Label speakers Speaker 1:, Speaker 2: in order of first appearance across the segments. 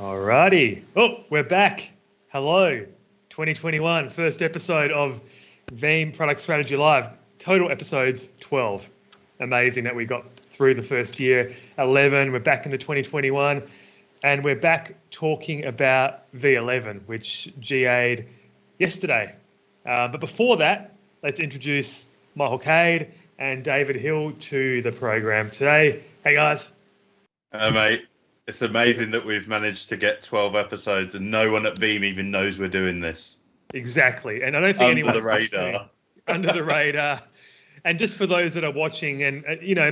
Speaker 1: Alrighty. Oh, we're back. Hello. 2021, first episode of Veeam Product Strategy Live. Total episodes 12. Amazing that we got through the first year. 11. We're back into 2021. And we're back talking about V11, which GA'd yesterday. But before that, let's introduce Michael Cade and David Hill to the program today. Hey, guys.
Speaker 2: Mate. It's amazing that we've managed to get 12 episodes and no one at Veeam even knows we're doing this.
Speaker 1: Exactly. And I don't think anyone's
Speaker 2: radar.
Speaker 1: Under the radar. And just for those that are watching and,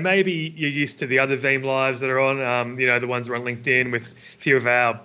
Speaker 1: maybe you're used to the other Veeam lives that are on, the ones that are on LinkedIn with a few of our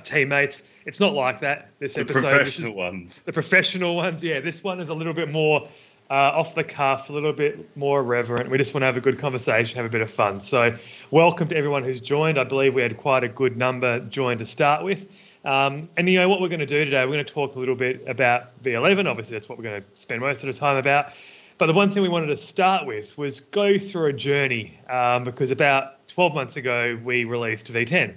Speaker 1: teammates. It's not like that, this episode.
Speaker 2: The professional ones.
Speaker 1: The professional ones, yeah. This one is a little bit more off the cuff, a little bit more irreverent. We just want to have a good conversation, have a bit of fun. So welcome to everyone who's joined. I believe we had quite a good number joined to start with. And what we're going to do today, we're going to talk a little bit about V11. Obviously, that's what we're going to spend most of the time about. But the one thing we wanted to start with was go through a journey because about 12 months ago, we released V10.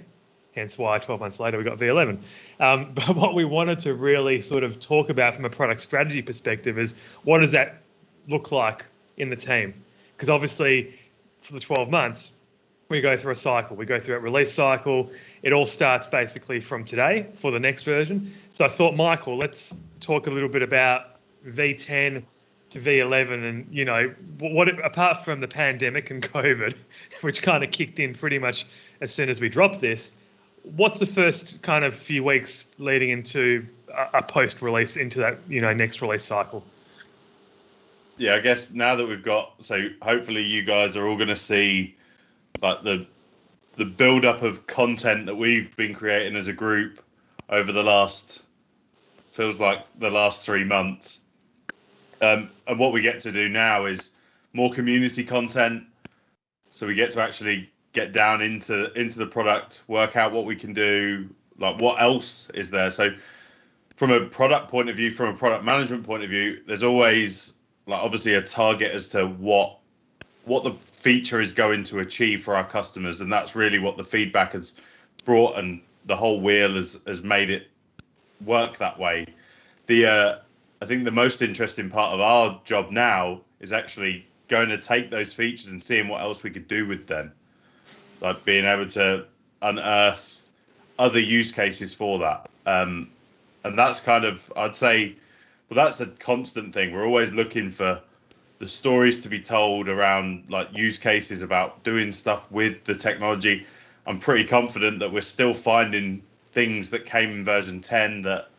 Speaker 1: Hence why 12 months later, we got V11. But what we wanted to really sort of talk about from a product strategy perspective is what does that look like in the team? Because obviously for the 12 months, we go through a cycle. We go through a release cycle. It all starts basically from today for the next version. So I thought, Michael, let's talk a little bit about V10 to V11 and, what apart from the pandemic and COVID, which kind of kicked in pretty much as soon as we dropped this, what's the first kind of few weeks leading into a post-release into that, next release cycle?
Speaker 2: Yeah, I guess now that we've got, so hopefully you guys are all going to see like the build-up of content that we've been creating as a group over feels like the last 3 months. And what we get to do now is more community content. So we get to actually get down into the product, work out what we can do, like what else is there. So from a product point of view, from a product management point of view, there's always like obviously a target as to what the feature is going to achieve for our customers, and that's really what the feedback has brought, and the whole wheel has made it work that way. I think the most interesting part of our job now is actually going to take those features and seeing what else we could do with them, like being able to unearth other use cases for that. And that's kind of, I'd say, well, that's a constant thing. We're always looking for the stories to be told around like use cases about doing stuff with the technology. I'm pretty confident that we're still finding things that came in version 10 that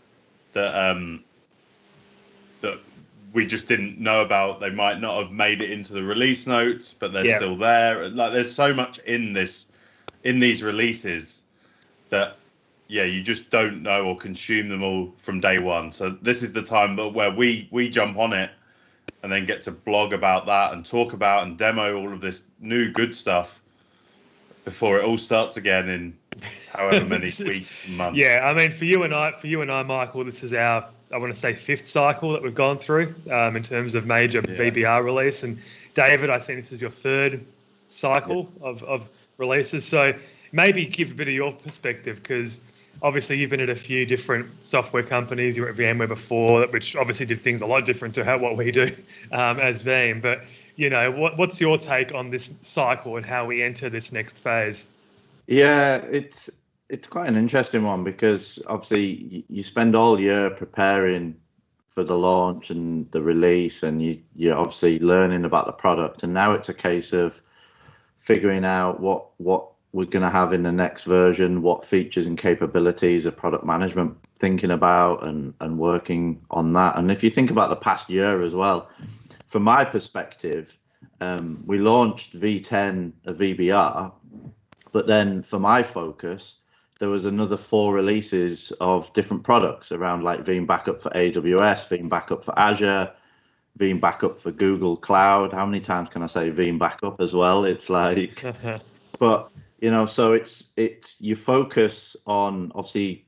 Speaker 2: we just didn't know about. They might not have made it into the release notes, but they're still there. Like there's so much in these releases that you just don't know or consume them all from day one. So this is the time where we jump on it and then get to blog about that and talk about and demo all of this new good stuff before it all starts again in however many weeks and months.
Speaker 1: Yeah, I mean, for you and I, Michael, this is our, I want to say, 5th cycle that we've gone through in terms of major VBR release. And David, I think this is your 3rd cycle of releases. So maybe give a bit of your perspective, because obviously you've been at a few different software companies. You were at VMware before, which obviously did things a lot different to what we do as Veeam. But, what's your take on this cycle and how we enter this next phase?
Speaker 3: Yeah, it's quite an interesting one, because obviously you spend all year preparing for the launch and the release, and you're obviously learning about the product, and now it's a case of figuring out what we're going to have in the next version, what features and capabilities of product management thinking about and working on that. And if you think about the past year as well, from my perspective, we launched V10 of VBR, but then for my focus, there was another 4 releases of different products around like Veeam Backup for AWS, Veeam Backup for Azure, Veeam Backup for Google Cloud. How many times can I say Veeam Backup as well? It's like, but so it's you focus on obviously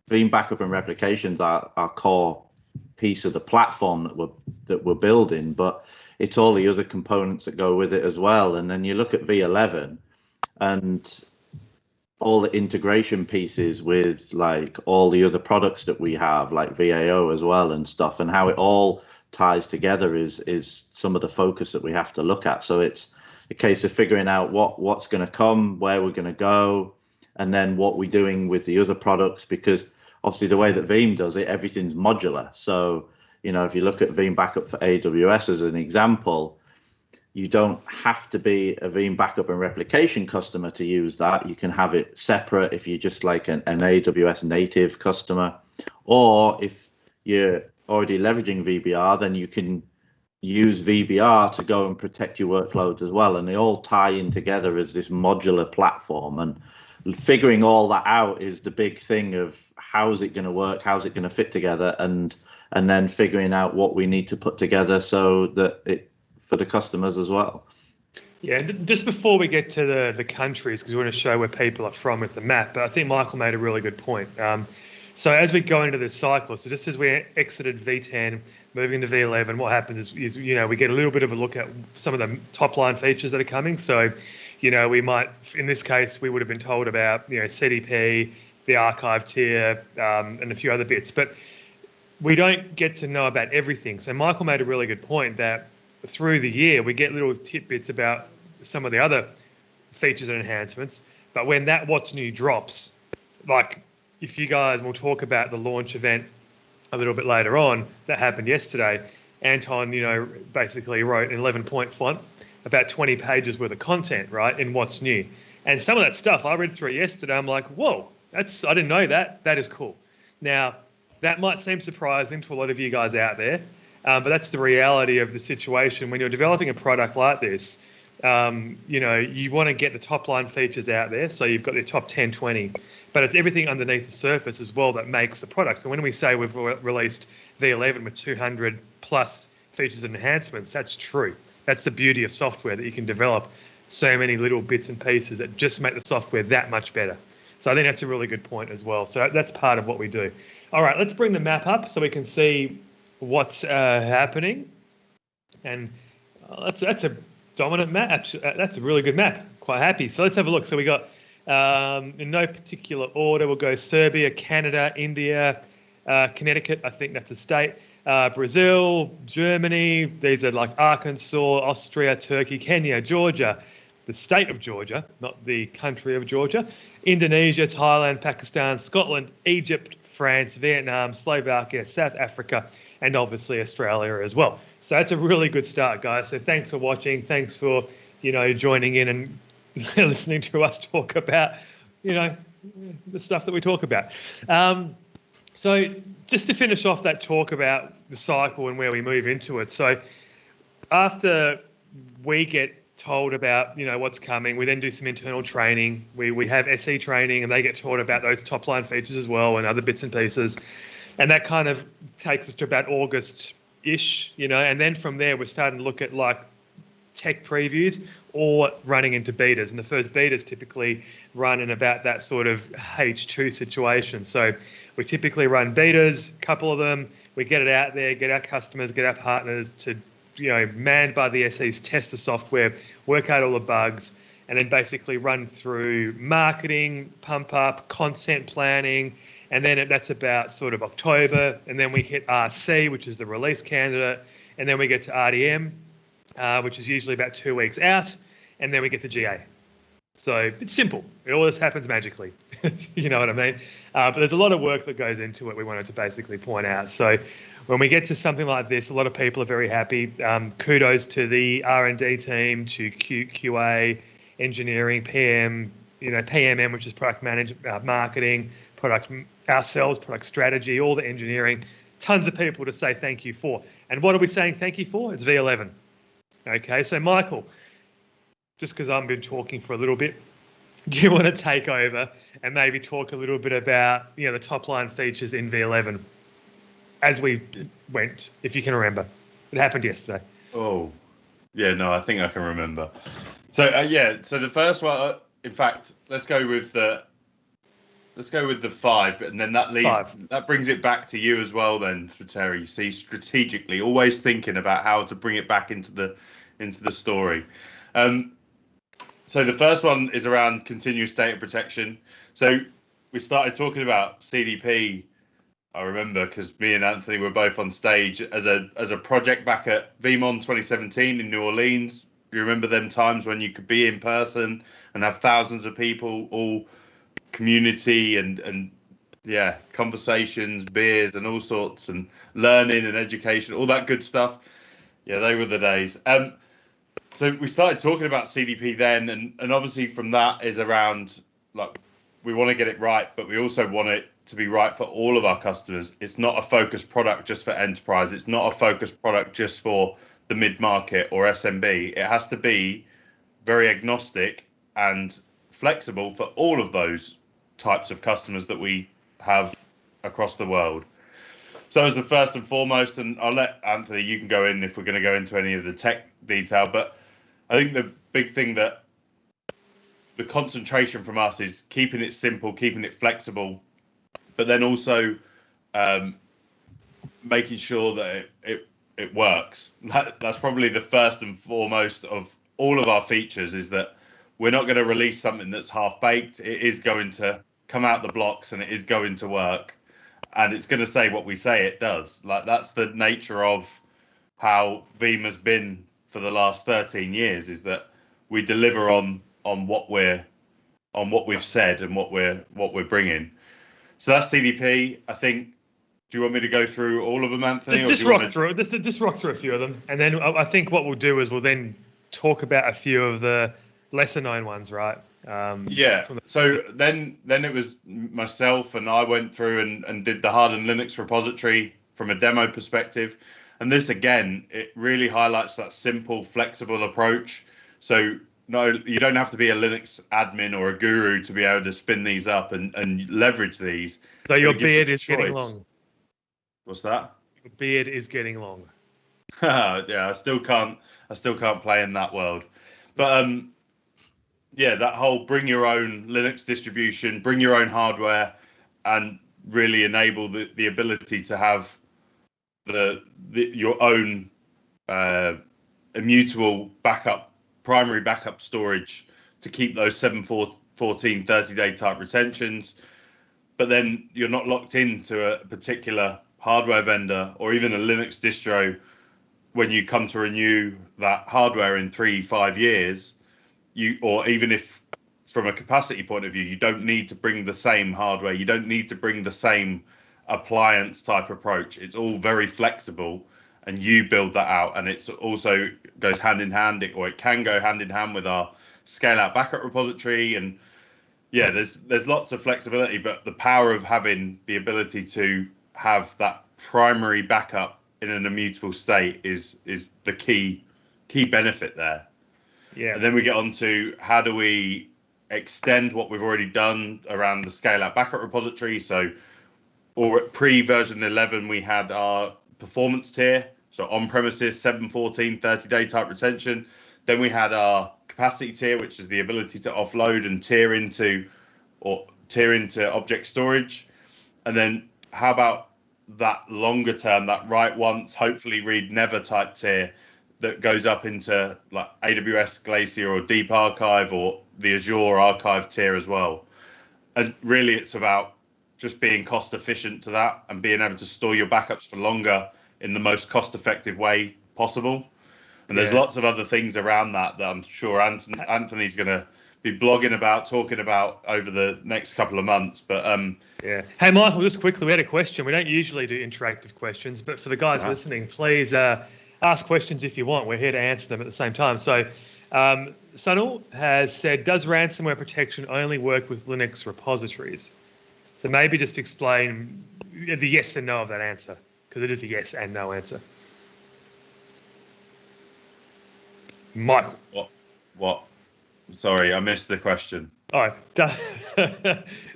Speaker 3: Veeam Backup and Replications are our core piece of the platform that we're building, but it's all the other components that go with it as well. And then you look at V11, and all the integration pieces with like all the other products that we have, like VAO as well and stuff, and how it all ties together is some of the focus that we have to look at. So it's a case of figuring out what's going to come, where we're going to go, and then what we're doing with the other products, because obviously the way that Veeam does it, everything's modular. So, you know, if you look at Veeam Backup for AWS as an example, you don't have to be a Veeam Backup and Replication customer to use that. You can have it separate if you're just like an AWS native customer, or if you're already leveraging VBR, then you can use VBR to go and protect your workload as well. And they all tie in together as this modular platform. And figuring all that out is the big thing of how's it going to work, how's it going to fit together, and then figuring out what we need to put together so that it for the customers as well.
Speaker 1: Yeah, just before we get to the countries, because we want to show where people are from with the map, but I think Michael made a really good point. So as we go into this cycle, so just as we exited V10, moving to V11, what happens is, you know, we get a little bit of a look at some of the top line features that are coming. So, you know, we might, in this case, we would have been told about, you know, CDP, the archive tier, and a few other bits, but we don't get to know about everything. So Michael made a really good point that through the year, we get little tidbits about some of the other features and enhancements. But when that what's new drops, like if you guys will talk about the launch event a little bit later on that happened yesterday, Anton, you know, basically wrote an 11-point font, about 20 pages worth of content, right, in what's new. And some of that stuff I read through yesterday, I'm like, whoa, I didn't know that. That is cool. Now, that might seem surprising to a lot of you guys out there. But that's the reality of the situation. When you're developing a product like this, you know, you want to get the top line features out there. So you've got the top 10, 20, but it's everything underneath the surface as well that makes the product. So when we say we've released V11 with 200 plus features and enhancements, that's true. That's the beauty of software, that you can develop so many little bits and pieces that just make the software that much better. So I think that's a really good point as well. So that's part of what we do. All right, let's bring the map up so we can see what's happening. And that's a dominant map. That's a really good map. Quite happy. So let's have a look. So we got, in no particular order, we'll go Serbia, Canada, India, Connecticut, I think that's a state, Brazil, Germany, these are like Arkansas, Austria, Turkey, Kenya, Georgia, the state of Georgia, not the country of Georgia, Indonesia, Thailand, Pakistan, Scotland, Egypt, France, Vietnam, Slovakia, South Africa, and obviously Australia as well. So that's a really good start, guys. So thanks for watching. Thanks for, you know, joining in and listening to us talk about, you know, the stuff that we talk about. So just to finish off that talk about the cycle and where we move into it. So after we get told about, you know, what's coming, we then do some internal training. We have SE training, and they get taught about those top line features as well and other bits and pieces. And that kind of takes us to about August-ish, you know, and then from there we're starting to look at like tech previews or running into betas. And the first betas typically run in about that sort of H2 situation. So we typically run betas, a couple of them, we get it out there, get our customers, get our partners to, you know, manned by the SEs, test the software, work out all the bugs, and then basically run through marketing, pump up, content planning, and then that's about sort of October, and then we hit RC, which is the release candidate, and then we get to RDM, which is usually about 2 weeks out, and then we get to GA. So it's simple. It all just happens magically. You know what I mean? But there's a lot of work that goes into it, we wanted to basically point out. So when we get to something like this, a lot of people are very happy. Kudos to the R&D team, to QA, engineering, PM, you know, PMM, which is product marketing, product ourselves, product strategy, all the engineering. Tons of people to say thank you for. And what are we saying thank you for? It's V11. Okay, so Michael, just because I've been talking for a little bit, do you want to take over and maybe talk a little bit about, you know, the top line features in V11 as we went, if you can remember? It happened yesterday.
Speaker 2: Oh, yeah, no, I think I can remember. So so the first one, in fact, let's go with the 5, and then that brings it back to you as well. Then, Terry, see, strategically, always thinking about how to bring it back into the story. So the first one is around continuous data protection. So we started talking about CDP. I remember because me and Anthony were both on stage as a project back at Veeam 2017 in New Orleans. You remember them times when you could be in person and have thousands of people, all community and yeah, conversations, beers and all sorts, and learning and education, all that good stuff. Yeah, they were the days. So we started talking about CDP then, and obviously from that is around, like, we want to get it right, but we also want it to be right for all of our customers. It's not a focused product just for enterprise. It's not a focused product just for the mid-market or SMB. It has to be very agnostic and flexible for all of those types of customers that we have across the world. So as the first and foremost, and I'll let Anthony, you can go in if we're going to go into any of the tech detail, but I think the big thing that the concentration from us is keeping it simple, keeping it flexible, but then also making sure that it works. That's probably the first and foremost of all of our features, is that we're not going to release something that's half-baked. It is going to come out the blocks and it is going to work. And it's going to say what we say it does. Like, that's the nature of how Veeam has been for the last 13 years, is that we deliver on what we've said and what we're bringing. So that's CDP. I think. Do you want me to go through all of them, Anthony?
Speaker 1: Just rock through a few of them, and then I think what we'll do is we'll then talk about a few of the lesser known ones, right?
Speaker 2: So then it was myself, and I went through and did the hardened Linux repository from a demo perspective. And this, again, it really highlights that simple, flexible approach. So no, you don't have to be a Linux admin or a guru to be able to spin these up and leverage these.
Speaker 1: So your beard is getting long.
Speaker 2: What's that?
Speaker 1: Your beard is getting long.
Speaker 2: Yeah, I still can't play in that world. But yeah, that whole bring your own Linux distribution, bring your own hardware, and really enable the ability to have your own immutable primary backup storage to keep those 714 30-day type retentions. But then you're not locked into a particular hardware vendor or even a Linux distro when you come to renew that hardware in 3-5 years. Or even if from a capacity point of view, you don't need to bring the same hardware, you don't need to bring the same appliance type approach. It's all very flexible, and you build that out, and it also goes hand in hand, or it can go hand in hand with our scale out backup repository. And yeah, there's lots of flexibility, but the power of having the ability to have that primary backup in an immutable state is the key benefit there.
Speaker 1: Yeah.
Speaker 2: And then we get on to how do we extend what we've already done around the scale out backup repository. So, or pre-version 11, we had our performance tier. So on-premises, 714, 30-day type retention. Then we had our capacity tier, which is the ability to offload and tier into object storage. And then how about that longer term, that write once, hopefully read never type tier that goes up into like AWS Glacier or Deep Archive or the Azure Archive tier as well. And really it's about just being cost efficient to that and being able to store your backups for longer in the most cost effective way possible. And there's lots of other things around that I'm sure Anthony's going to be blogging about, talking about over the next couple of months. But
Speaker 1: yeah. Hey, Michael, just quickly, we had a question. We don't usually do interactive questions, but for the guys listening, please ask questions if you want. We're here to answer them at the same time. So Sunil has said, does ransomware protection only work with Linux repositories? So maybe just explain the yes and no of that answer, because it is a yes and no answer. Michael.
Speaker 2: What? Sorry, I missed the question.
Speaker 1: Oh, does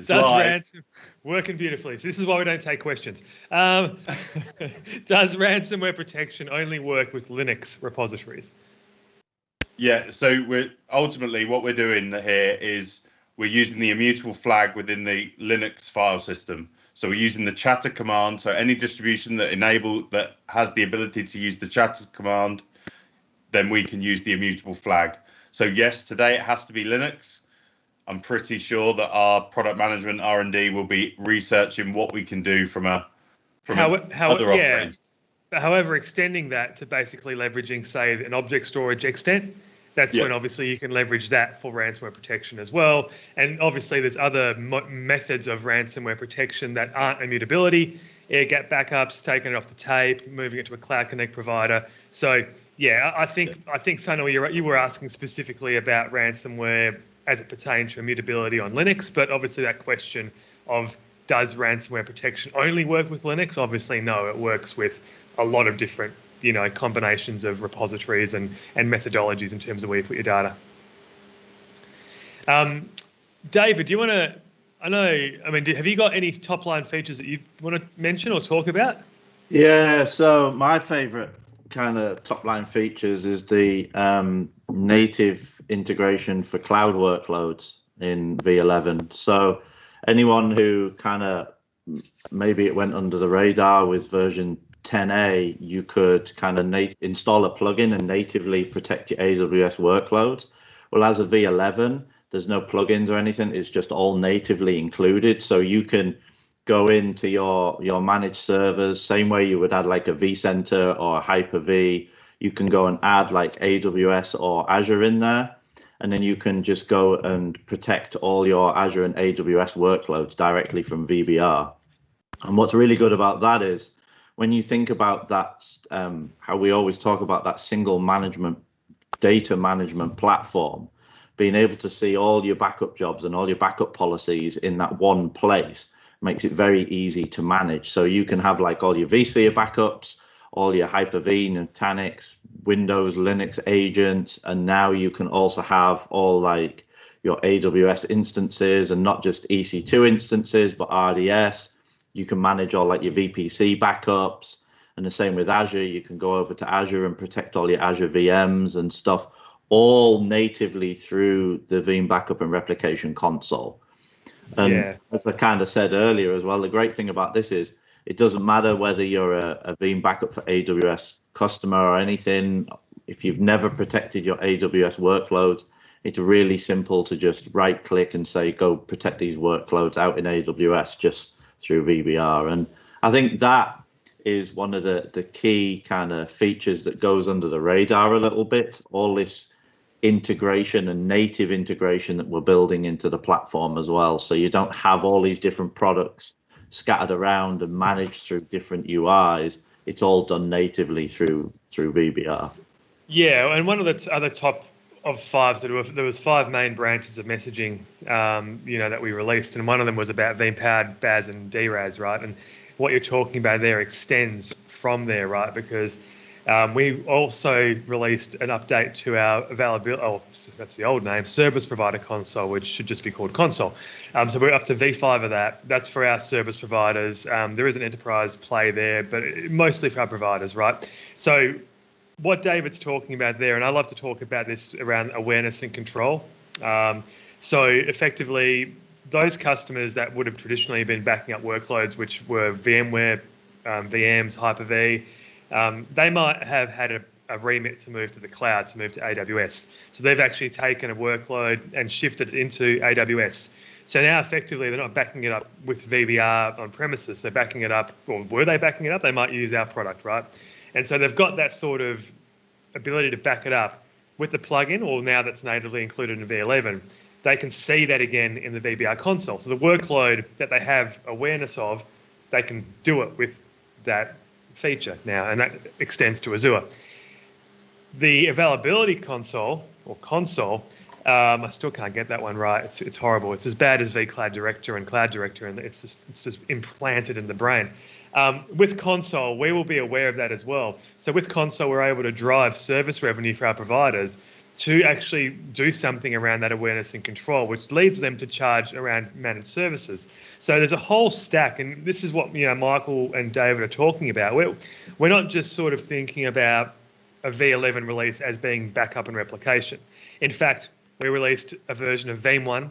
Speaker 1: ransom working beautifully? So this is why we don't take questions. Does ransomware protection only work with Linux repositories?
Speaker 2: Yeah. So ultimately what we're doing here is we're using the immutable flag within the Linux file system. So we're using the chatter command. So any distribution that has the ability to use the chatter command, then we can use the immutable flag. So yes, today it has to be Linux. I'm pretty sure that our product management R&D will be researching what we can do from other operating systems.
Speaker 1: However, extending that to basically leveraging, say, an object storage extent, that's when obviously you can leverage that for ransomware protection as well. And obviously there's other methods of ransomware protection that aren't immutability, air gap backups, taking it off the tape, moving it to a Cloud Connect provider. So yeah, I think Sunil, you were asking specifically about ransomware as it pertains to immutability on Linux, but obviously that question of does ransomware protection only work with Linux? Obviously no, it works with a lot of different combinations of repositories and methodologies in terms of where you put your data. David, do you want to, have you got any top line features that you want to mention or talk about?
Speaker 3: Yeah, so my favorite kind of top line features is the native integration for cloud workloads in V11. So anyone who kind of, maybe it went under the radar with version 10A, you could kind of install a plugin and natively protect your AWS workloads. Well, as a V11, there's no plugins or anything. It's just all natively included. So you can go into your managed servers, same way you would add like a vCenter or a Hyper-V. You can go and add like AWS or Azure in there. And then you can just go and protect all your Azure and AWS workloads directly from VBR. And what's really good about that is, when you think about that, how we always talk about that single data management platform, being able to see all your backup jobs and all your backup policies in that one place makes it very easy to manage. So you can have like all your vSphere backups, all your Hyper-V, Nutanix, Windows, Linux agents, and now you can also have all like your AWS instances, and not just EC2 instances, but RDS. You can manage all like your VPC backups, and the same with Azure. You can go over to Azure and protect all your Azure VMs and stuff, all natively through the Veeam backup and replication console. And as I kind of said earlier as well, the great thing about this is it doesn't matter whether you're a Veeam backup for AWS customer or anything. If you've never protected your AWS workloads, it's really simple to just right click and say, go protect these workloads out in AWS just through VBR. And I think that is one of the key kind of features that goes under the radar a little bit, all this integration and native integration that we're building into the platform as well. So you don't have all these different products scattered around and managed through different UIs. It's all done natively through VBR.
Speaker 1: Yeah, and one of the other top of fives, there was 5 main branches of messaging, that we released, and one of them was about Veeam-powered BAS and DRAS, right? And what you're talking about there extends from there, right? Because we also released an update to our that's the old name, Service Provider Console, which should just be called Console. So we're up to V5 of that. That's for our service providers. There is an enterprise play there, but mostly for our providers, right? So what David's talking about there, and I love to talk about this around awareness and control. So effectively, those customers that would have traditionally been backing up workloads, which were VMware, VMs, Hyper-V, they might have had a remit to move to the cloud, to move to AWS. So they've actually taken a workload and shifted it into AWS. So now effectively they're not backing it up with VBR on premises, they're backing it up, or were they backing it up? They might use our product, right? And so they've got that sort of ability to back it up with the plugin, or now that's natively included in V11. They can see that again in the VBR console. So the workload that they have awareness of, they can do it with that feature now, and that extends to Azure. The availability console, I still can't get that one right. It's horrible. It's as bad as vCloud Director and Cloud Director, and it's just implanted in the brain. With Console, we will be aware of that as well. So with Console, we're able to drive service revenue for our providers to actually do something around that awareness and control, which leads them to charge around managed services. So there's a whole stack, and this is what Michael and David are talking about. We're not just sort of thinking about a V11 release as being backup and replication. In fact, we released a version of Veeam 1.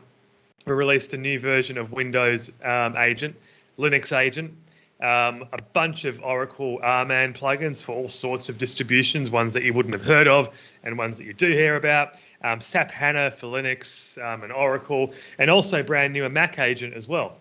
Speaker 1: We released a new version of Windows Agent, Linux Agent. a bunch of Oracle RMAN plugins for all sorts of distributions, ones that you wouldn't have heard of and ones that you do hear about. SAP HANA for Linux and Oracle, and also brand new a Mac agent as well.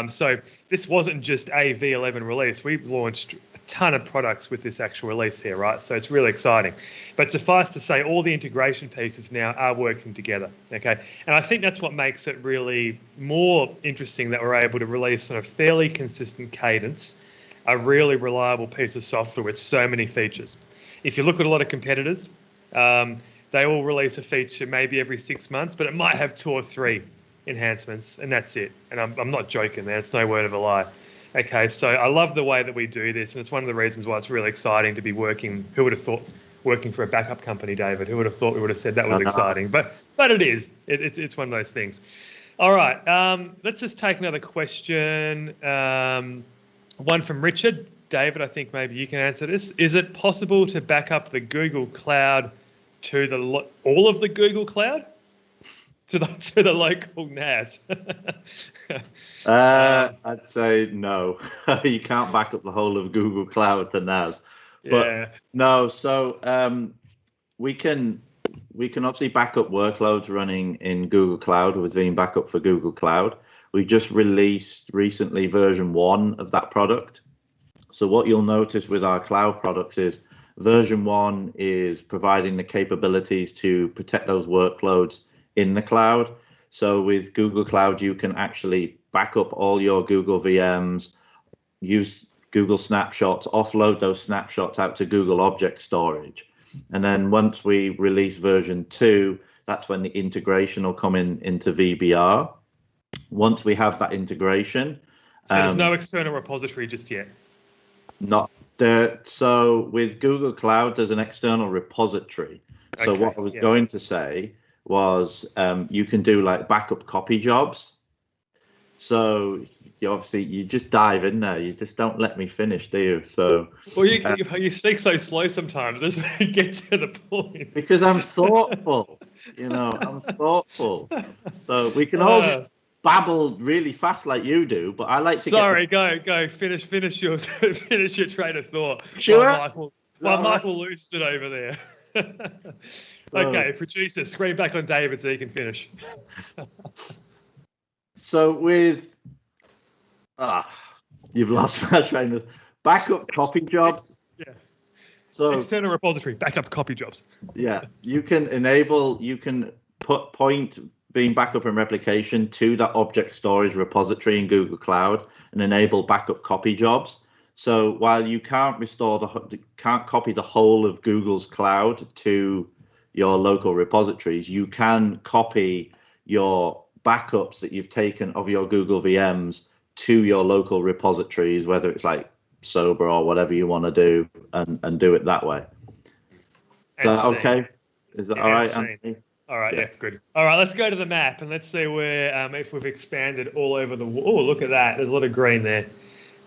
Speaker 1: So this wasn't just a V11 release. We've launched a ton of products with this actual release here, right? So it's really exciting. But suffice to say, all the integration pieces now are working together, okay? And I think that's what makes it really more interesting, that we're able to release on a fairly consistent cadence a really reliable piece of software with so many features. If you look at a lot of competitors, they all release a feature maybe every 6 months, but it might have 2 or 3 enhancements, and that's it. And I'm not joking there. It's no word of a lie. Okay, so I love the way that we do this, and it's one of the reasons why it's really exciting to be working. Who would have thought working for a backup company, David? Who would have thought we would have said that was exciting? But it is. It's one of those things. All right, let's just take another question. One from Richard. David, I think maybe you can answer this. Is it possible to back up the Google Cloud to all of the Google Cloud? To the local NAS?
Speaker 3: I'd say no. You can't back up the whole of Google Cloud to NAS. But
Speaker 1: yeah.
Speaker 3: No, so we can obviously back up workloads running in Google Cloud with Veeam Backup for Google Cloud. We just released recently version 1 of that product. So what you'll notice with our cloud products is version 1 is providing the capabilities to protect those workloads in the cloud. So with Google Cloud, you can actually back up all your Google VMs, use Google Snapshots, offload those snapshots out to Google Object Storage. And then once we release version 2, that's when the integration will come into VBR. Once we have that integration.
Speaker 1: So there's no external repository just yet?
Speaker 3: Not there. So with Google Cloud, there's an external repository. So
Speaker 1: Okay,
Speaker 3: what I was going to say was you can do like backup copy jobs. So you just dive in there. You just don't let me finish, do you? So
Speaker 1: well, you speak so slow sometimes. Let's get to the point.
Speaker 3: Because I'm thoughtful, I'm thoughtful. So we can all just babble really fast like you do, but I like to.
Speaker 1: Sorry, go finish your finish your train of thought.
Speaker 3: Sure.
Speaker 1: While Michael loses it over there. Okay, producer, screen back on David so he can finish.
Speaker 3: So with you've lost my train of backup copy jobs.
Speaker 1: Yeah.
Speaker 3: So
Speaker 1: external repository, backup copy jobs.
Speaker 3: Yeah, you can point Veeam Backup and Replication to that object storage repository in Google Cloud and enable backup copy jobs. So while you can't can't copy the whole of Google's cloud to your local repositories, you can copy your backups that you've taken of your Google VMs to your local repositories, whether it's like Sober or whatever you want to do, and do it that way. Is that okay? Is that all right, Anthony?
Speaker 1: All right, yeah, good. All right, let's go to the map and let's see where if we've expanded all over the. Oh, look at that! There's a lot of green there.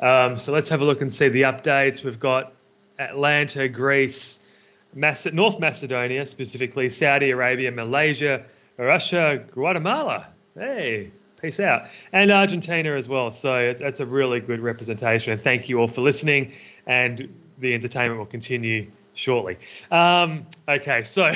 Speaker 1: So let's have a look and see the updates. We've got Atlanta, Greece, North Macedonia specifically, Saudi Arabia, Malaysia, Russia, Guatemala. Hey, peace out. And Argentina as well. So it's a really good representation. And thank you all for listening. And the entertainment will continue shortly. Okay, so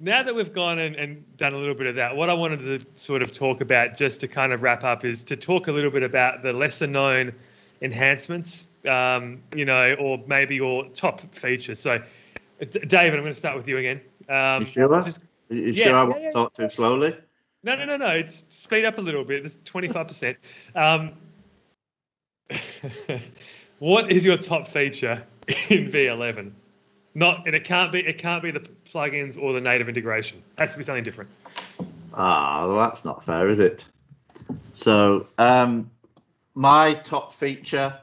Speaker 1: now that we've gone and done a little bit of that, what I wanted to sort of talk about just to kind of wrap up is to talk a little bit about the lesser known enhancements, or maybe your top features. So, David, I'm going to start with you again.
Speaker 3: You sure? You sure I won't talk too slowly?
Speaker 1: No. It's speed up a little bit. Just 25%. What is your top feature in V11? It can't be the plugins or the native integration. It has to be something different.
Speaker 3: Well, that's not fair, is it? So my top feature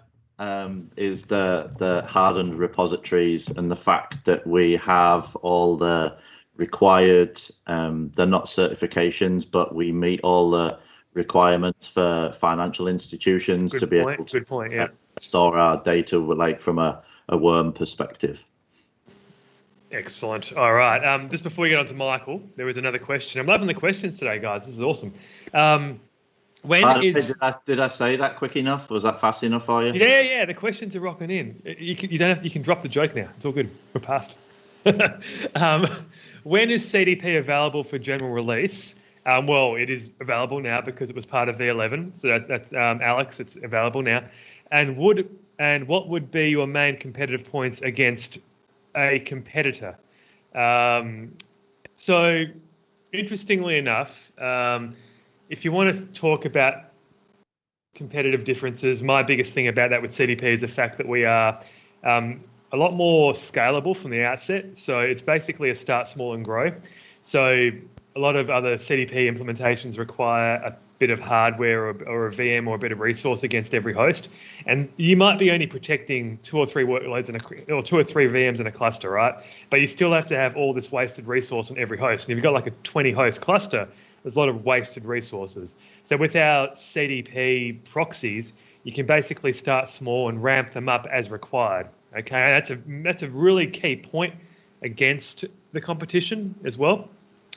Speaker 3: is the hardened repositories and the fact that we have all the required, they're not certifications, but we meet all the requirements for financial institutions to be able to store our data like from a worm perspective.
Speaker 1: Excellent. All right. Just before we get on to Michael, there was another question. I'm loving the questions today, guys. This is awesome.
Speaker 3: Did I say that quick enough? Was that fast enough for you?
Speaker 1: Yeah. The questions are rocking in. You can drop the joke now. It's all good. We're past. When is CDP available for general release? Well, it is available now because it was part of v11. So that's Alex. It's available now. And what would be your main competitive points against a competitor? So, interestingly enough, if you want to talk about competitive differences, my biggest thing about that with CDP is the fact that we are a lot more scalable from the outset. So it's basically a start small and grow. So a lot of other CDP implementations require a bit of hardware or a VM or a bit of resource against every host. And you might be only protecting 2 or 3 workloads or 2 or 3 VMs in a cluster, right? But you still have to have all this wasted resource on every host. And if you've got like a 20 host cluster, there's a lot of wasted resources. So with our CDP proxies, you can basically start small and ramp them up as required. Okay, that's a really key point against the competition as well.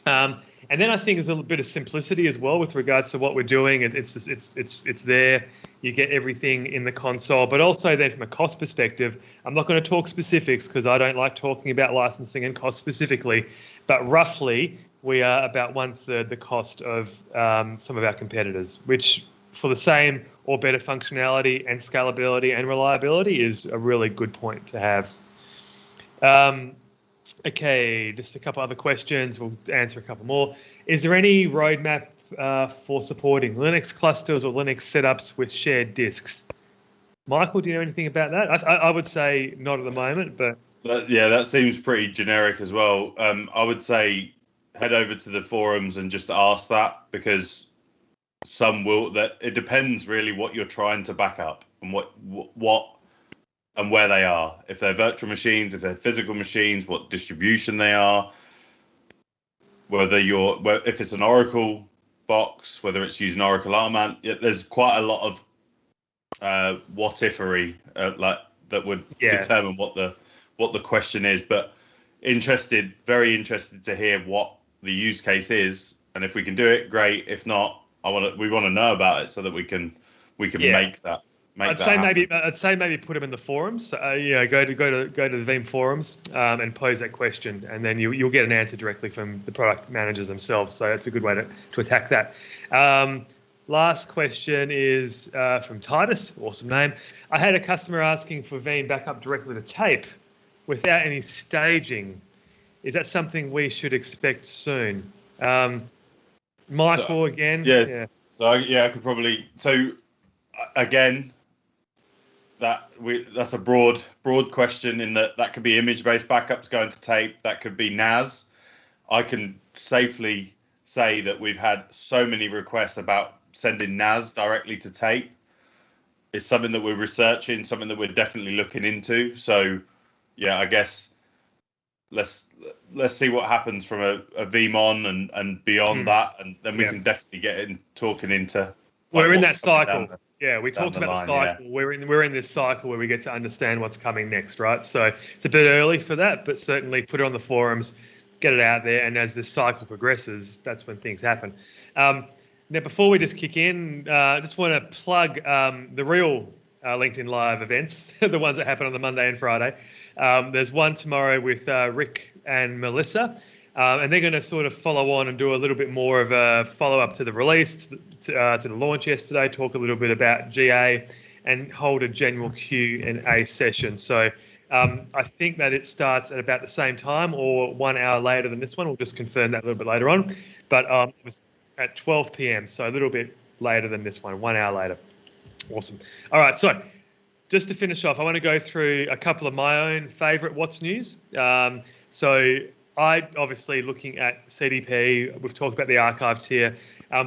Speaker 1: And then I think there's a little bit of simplicity as well with regards to what we're doing. It's there. You get everything in the console, but also then from a cost perspective, I'm not going to talk specifics because I don't like talking about licensing and cost specifically, but roughly we are about 1/3 the cost of some of our competitors, which for the same or better functionality and scalability and reliability is a really good point to have. Okay, just a couple other questions. We'll answer a couple more. Is there any roadmap for supporting Linux clusters or Linux setups with shared disks? Michael, do you know anything about that? I would say not at the moment, but...
Speaker 2: That seems pretty generic as well. I would say head over to the forums and just ask that, because it depends really what you're trying to back up and what and where they are. If they're virtual machines, if they're physical machines, what distribution they are, if it's an Oracle box, whether it's using Oracle Armant. There's quite a lot of what-ifery that would determine what the question is. But very interested to hear what the use case is, and if we can do it, great. If not, we want to know about it so that we can make that. I'd
Speaker 1: say maybe put them in the forums. Go to the Veeam forums and pose that question, and then you'll get an answer directly from the product managers themselves. So it's a good way to attack that. Last question is from Titus. Awesome name. I had a customer asking for Veeam backup directly to tape without any staging. Is that something we should expect soon? Michael, again.
Speaker 2: Yes. Yeah. So I could probably. So again. That's a broad question in that could be image-based backups going to tape. That could be NAS. I can safely say that we've had so many requests about sending NAS directly to tape. It's something that we're researching, something that we're definitely looking into. So, I guess let's see what happens from a Veeam on and beyond that, and then we can definitely get talking into.
Speaker 1: We're in that cycle. Yeah, we talked about the cycle. Yeah. We're in this cycle where we get to understand what's coming next, right? So it's a bit early for that, but certainly put it on the forums, get it out there, and as this cycle progresses, that's when things happen. Now, before we just kick in, I just want to plug the real LinkedIn Live events, the ones that happen on the Monday and Friday. There's one tomorrow with Rick and Melissa. And they're going to sort of follow on and do a little bit more of a follow-up to the release, to the launch yesterday, talk a little bit about GA, and hold a general Q&A session. So I think that it starts at about the same time or 1 hour later than this one. We'll just confirm that a little bit later on. But it was at 12 p.m., so a little bit later than this one, 1 hour later. Awesome. All right, so just to finish off, I want to go through a couple of my own favourite What's News. I obviously looking at CDP, we've talked about the archive tier.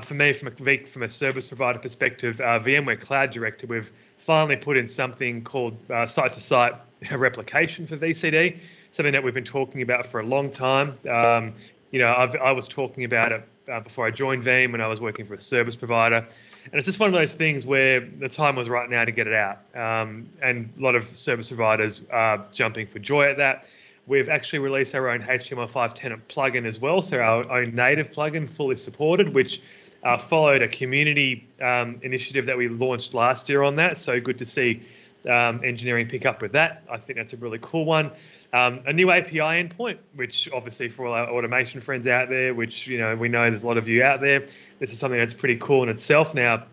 Speaker 1: For me, from a service provider perspective, VMware Cloud Director, we've finally put in something called site-to-site replication for VCD, something that we've been talking about for a long time. I was talking about it before I joined Veeam when I was working for a service provider. And it's just one of those things where the time was right now to get it out. And a lot of service providers are jumping for joy at that. We've actually released our own HTML5 tenant plugin as well, so our own native plugin, fully supported, which followed a community initiative that we launched last year on that. So good to see engineering pick up with that. I think that's a really cool one. A new API endpoint, which obviously for all our automation friends out there, which we know there's a lot of you out there, this is something that's pretty cool in itself. Now,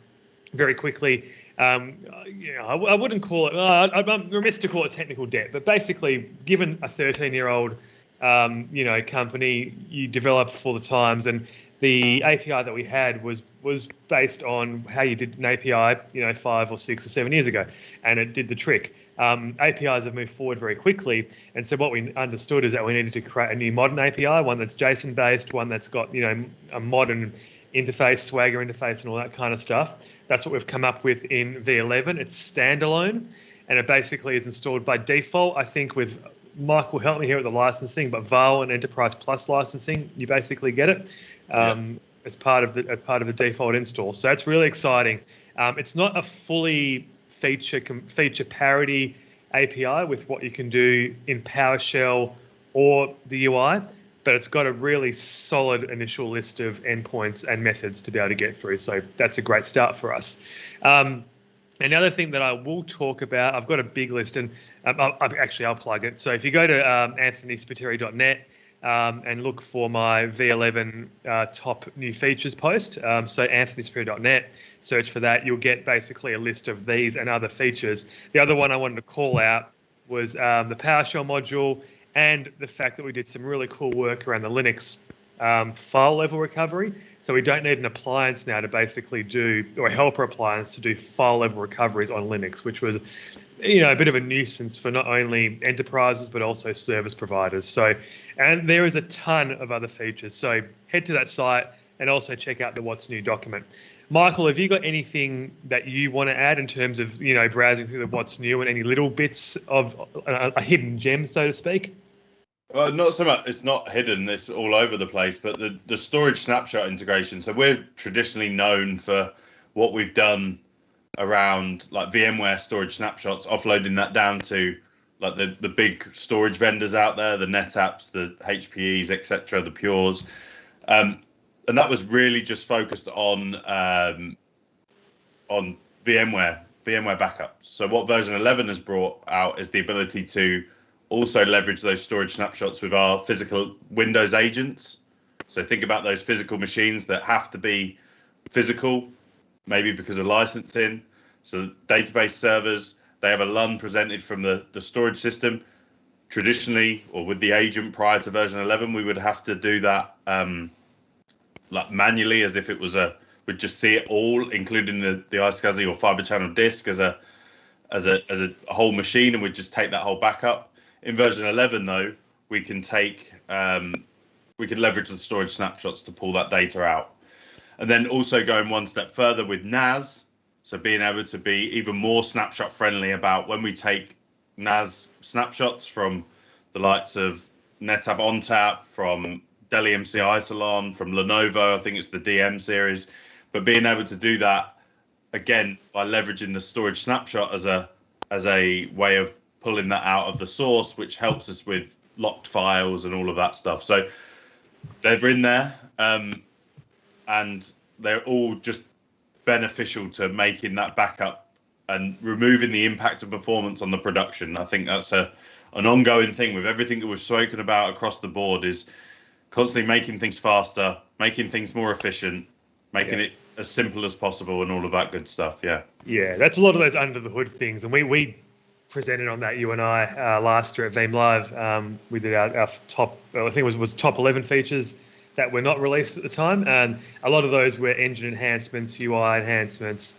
Speaker 1: very quickly, I wouldn't call it, I'm remiss to call it technical debt, but basically, given a 13-year-old company, you develop for the times, and the API that we had was based on how you did an API, 5 or 6 or 7 years ago, and it did the trick. APIs have moved forward very quickly, and so what we understood is that we needed to create a new modern API, one that's JSON based, one that's got a modern interface, Swagger interface, and all that kind of stuff. That's what we've come up with in V11. It's standalone, and it basically is installed by default. I think with Michael, help me here with the licensing, but VAL and Enterprise Plus licensing, you basically get it as part of the default install. So it's really exciting. It's not a fully feature parity API with what you can do in PowerShell or the UI, but it's got a really solid initial list of endpoints and methods to be able to get through. So that's a great start for us. Another thing that I will talk about, I've got a big list, and I'll plug it. So if you go to anthonyspiteri.net and look for my V11 top new features post, so anthonyspiteri.net, search for that, you'll get basically a list of these and other features. The other one I wanted to call out was the PowerShell module, and the fact that we did some really cool work around the Linux file level recovery. So we don't need an appliance now to basically do, or a helper appliance to do file level recoveries on Linux, which was, a bit of a nuisance for not only enterprises, but also service providers. So, and there is a ton of other features. So head to that site and also check out the What's New document. Michael, have you got anything that you want to add in terms of, browsing through the What's New and any little bits of a hidden gem, so to speak?
Speaker 2: Not so much. It's not hidden. It's all over the place. But the storage snapshot integration. So we're traditionally known for what we've done around like VMware storage snapshots, offloading that down to like the big storage vendors out there, the NetApps, the HPEs, etc., the Pures. And that was really just focused on VMware backups. So what version 11 has brought out is the ability to also leverage those storage snapshots with our physical Windows agents. So think about those physical machines that have to be physical, maybe because of licensing. So database servers, they have a LUN presented from the storage system. Traditionally, or with the agent prior to version 11, we would have to do that like manually, as if it was we'd just see it all, including the iSCSI or fiber channel disk as a whole machine, and we'd just take that whole backup. In version 11, though, we can leverage the storage snapshots to pull that data out. And then also going one step further with NAS, so being able to be even more snapshot friendly about when we take NAS snapshots from the likes of NetApp ONTAP, from Dell EMC Isilon, from Lenovo, I think it's the DM series, but being able to do that again by leveraging the storage snapshot as a way of pulling that out of the source, which helps us with locked files and all of that stuff. So they're in there, and they're all just beneficial to making that backup and removing the impact of performance on the production. I think that's an ongoing thing with everything that we've spoken about across the board, is constantly making things faster, making things more efficient, making it as simple as possible, and all of that good stuff. Yeah,
Speaker 1: that's a lot of those under the hood things, and we presented on that, you and I, last year at Veeam Live. We did our top, I think it was top 11 features that were not released at the time, and a lot of those were engine enhancements, UI enhancements,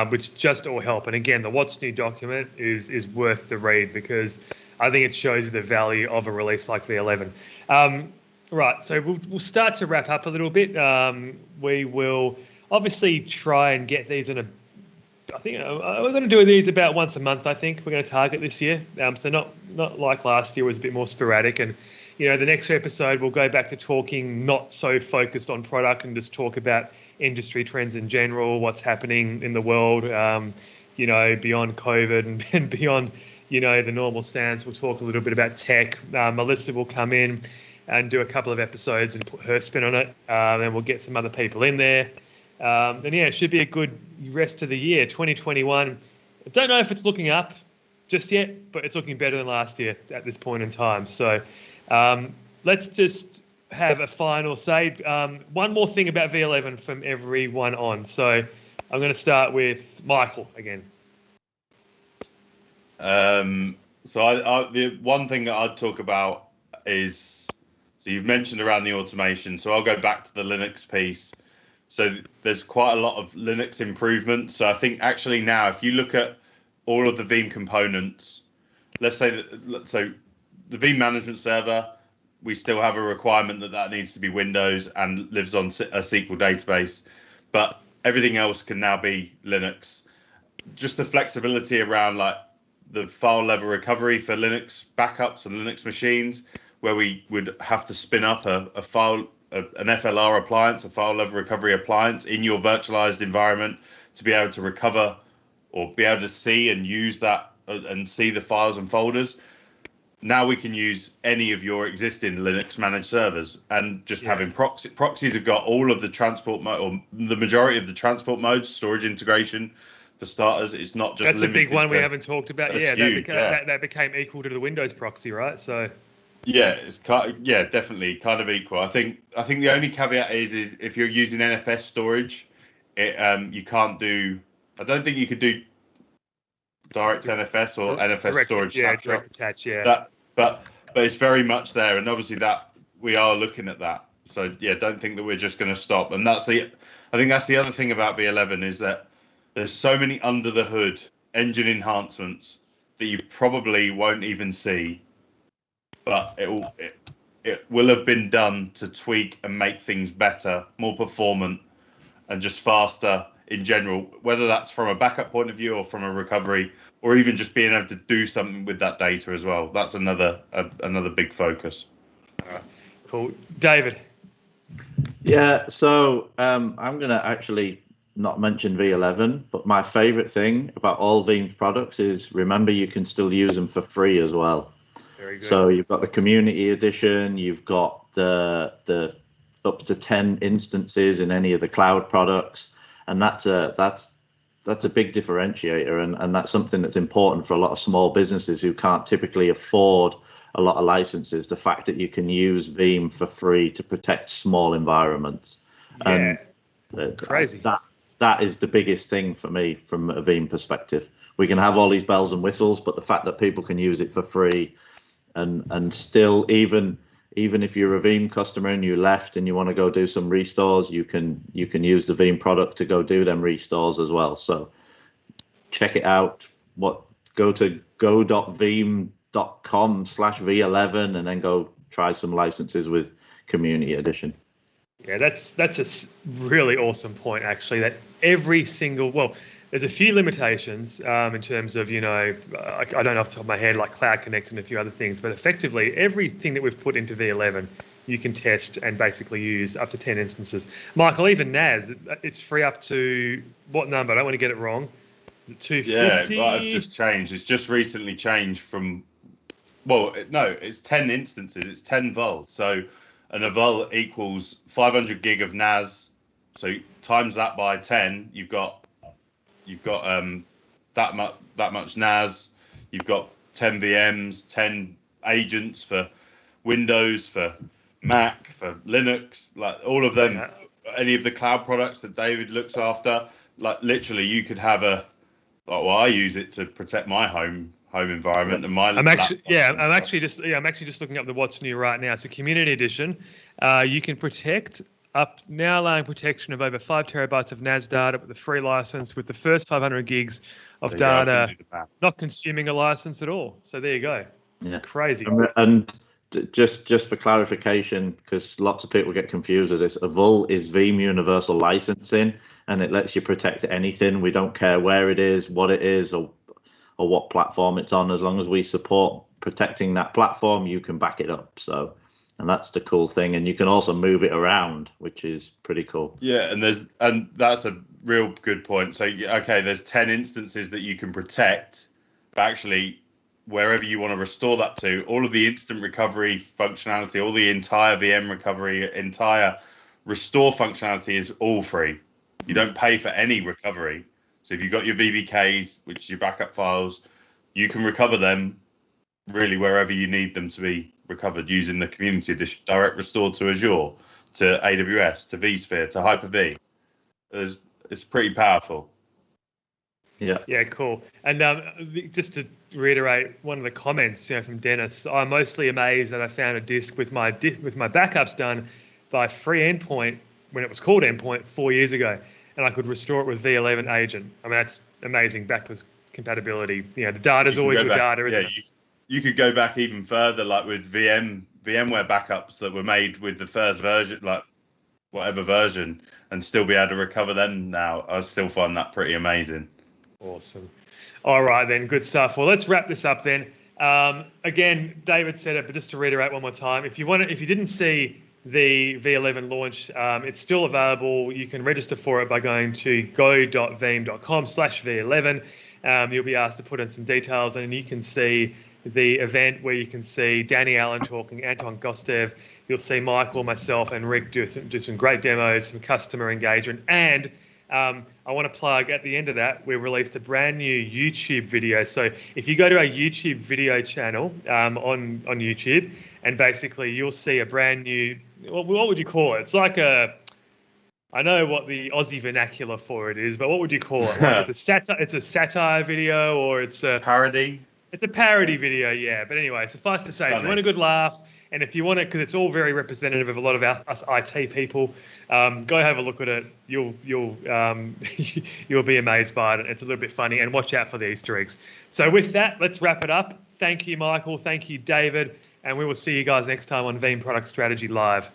Speaker 1: which just all help. And again, the What's New document is worth the read, because I think it shows you the value of a release like V11. Right, so we'll start to wrap up a little bit. We will obviously try and get these in I think we're going to do these about once a month. I think we're going to target this year. So not like last year, it was a bit more sporadic. And the next episode we'll go back to talking not so focused on product and just talk about industry trends in general, what's happening in the world, beyond COVID and beyond the normal stance. We'll talk a little bit about tech. Melissa will come in and do a couple of episodes and put her spin on it. Then we'll get some other people in there. And yeah, it should be a good rest of the year. 2021. I don't know if it's looking up just yet, but it's looking better than last year at this point in time. So let's just have a final say. One more thing about V11 from everyone on. So I'm going to start with Michael again.
Speaker 2: So the one thing that I'd talk about is, so you've mentioned around the automation. So I'll go back to the Linux piece. So there's quite a lot of Linux improvements. So I think actually now, if you look at all of the Veeam components, let's say that, so the Veeam management server, we still have a requirement that needs to be Windows and lives on a SQL database, but everything else can now be Linux. Just the flexibility around like the file level recovery for Linux backups and Linux machines, where we would have to spin up an FLR appliance, a file level recovery appliance in your virtualized environment to be able to recover or be able to see and use that and see the files and folders. Now we can use any of your existing Linux managed servers and just having proxies have got all of the transport mode, or the majority of the transport modes, storage integration for starters. It's not just
Speaker 1: that's a big one we haven't talked about. Yeah,
Speaker 2: huge,
Speaker 1: that became equal to the Windows proxy, right? So
Speaker 2: yeah, it's definitely kind of equal. I think the only caveat is if you're using NFS storage, you can't do. I don't think you could do direct NFS or NFS
Speaker 1: direct,
Speaker 2: storage
Speaker 1: direct attach,
Speaker 2: but it's very much there, and obviously that we are looking at that. So yeah, don't think that we're just going to stop. And I think that's the other thing about V11 is that there's so many under the hood engine enhancements that you probably won't even see, but it will have been done to tweak and make things better, more performant, and just faster in general, whether that's from a backup point of view or from a recovery, or even just being able to do something with that data as well. That's another big focus.
Speaker 1: All right, cool. David.
Speaker 3: Yeah, so I'm going to actually not mention V11, but my favorite thing about all Veeam's products is, remember, you can still use them for free as well.
Speaker 1: Very good.
Speaker 3: So you've got the community edition, you've got the up to 10 instances in any of the cloud products, and that's a big differentiator, and that's something that's important for a lot of small businesses who can't typically afford a lot of licenses. The fact that you can use Veeam for free to protect small environments,
Speaker 1: and
Speaker 3: crazy. That is the biggest thing for me from a Veeam perspective. We can have all these bells and whistles, but the fact that people can use it for free, and still, even if you're a Veeam customer and you left and you want to go do some restores, you can use the Veeam product to go do them restores as well. So check it out. Go to go.veeam.com/V11 and then go try some licenses with Community Edition.
Speaker 1: Yeah, that's a really awesome point, actually, that every single, there's a few limitations in terms of, I don't know off the top of my head, like Cloud Connect and a few other things, but effectively everything that we've put into V11, you can test and basically use up to 10 instances. Michael, even NAS, it's free up to what number? I don't want to get it wrong. 250?
Speaker 2: Yeah, I've just changed. It's just recently changed from, it's 10 instances. It's 10 vol. So an vol equals 500 gig of NAS. So times that by 10, you've got that much NAS. You've got 10 VMs, 10 agents for Windows, for Mac, for Linux, like all of them. Any of the cloud products that David looks after, like literally, you could have I use it to protect my home environment and my. I'm actually
Speaker 1: just looking up the what's new right now. So Community Edition, you can protect now allowing protection of over 5 terabytes of NAS data with the free license, with the first 500 gigs of data not consuming a license at all. So there you go.
Speaker 3: Yeah,
Speaker 1: crazy.
Speaker 3: And just for clarification, because lots of people get confused with this, a VUL is Veeam Universal Licensing, and it lets you protect anything. We don't care where it is, what it is, or what platform it's on. As long as we support protecting that platform, you can back it up. So, and that's the cool thing. And you can also move it around, which is pretty cool.
Speaker 2: Yeah, and that's a real good point. So, okay, there's 10 instances that you can protect, but actually, wherever you want to restore that to, all of the instant recovery functionality, all the entire VM recovery, entire restore functionality is all free. You don't pay for any recovery. So if you've got your VBKs, which is your backup files, you can recover them really wherever you need them to be recovered using the community, the direct restore to Azure, to AWS, to vSphere, to Hyper-V. It's pretty powerful.
Speaker 1: Yeah, cool. And just to reiterate one of the comments, from Dennis, I'm mostly amazed that I found a disk with my backups done by free endpoint when it was called endpoint 4 years ago, and I could restore it with v11 agent. I mean, that's amazing backwards compatibility. The data's always your data, isn't it?
Speaker 2: You could go back even further, like with VMware backups that were made with the first version, like whatever version, and still be able to recover them now. I still find that pretty amazing.
Speaker 1: Awesome. All right, then. Good stuff. Well, let's wrap this up then. Again, David said it, but just to reiterate one more time, if you didn't see the V11 launch, it's still available. You can register for it by going to go.veeam.com/V11. You'll be asked to put in some details, and you can see the event where you can see Danny Allen talking, Anton Gostev. You'll see Michael, myself, and Rick do some great demos, some customer engagement, and I want to plug at the end of that, we released a brand new YouTube video. So if you go to our YouTube video channel on YouTube, and basically you'll see a brand new, what would you call it? It's like I know what the Aussie vernacular for it is, but what would you call it? Like it's a satire video, or it's a
Speaker 2: parody.
Speaker 1: It's a parody video, yeah. But anyway, suffice to say, if you want a good laugh, and if you want it, because it's all very representative of a lot of us IT people, go have a look at it. You'll be amazed by it. It's a little bit funny, and watch out for the Easter eggs. So with that, let's wrap it up. Thank you, Michael. Thank you, David, and we will see you guys next time on Veeam Product Strategy Live.